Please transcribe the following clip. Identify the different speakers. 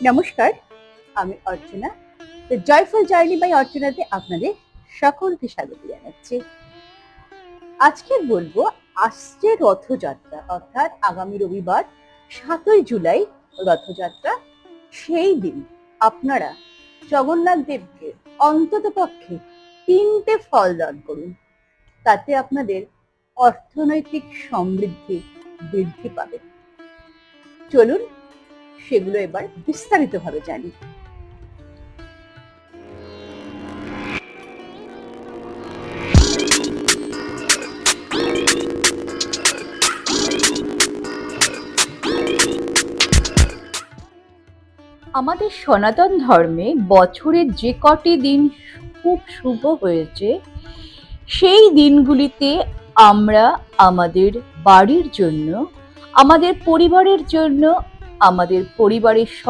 Speaker 1: নমস্কার, আমি অর্চনা। The joyful journey by অর্চনাতে আপনাদের সকলকে স্বাগত জানাচ্ছি। আজকে বলবো আসছে রথযাত্রা, অর্থাৎ আগামী রবিবার ৭ই জুলাই রথযাত্রা। সেই দিন আপনারা জগন্নাথ দেবকে অন্তত পক্ষে ৩টে ফল দান করুন। তাতে আপনাদের অর্থনৈতিক সমৃদ্ধি বৃদ্ধি পাবে। চলুন সেগুলো এবার বিস্তারিতভাবে জানি। আমাদের সনাতন ধর্মে বছরের যে কটি দিন খুব শুভ হয়েছে, সেই দিনগুলিতে আমরা আমাদের বাড়ির জন্য, আমাদের পরিবারের জন্য, আমাদের পরিবারের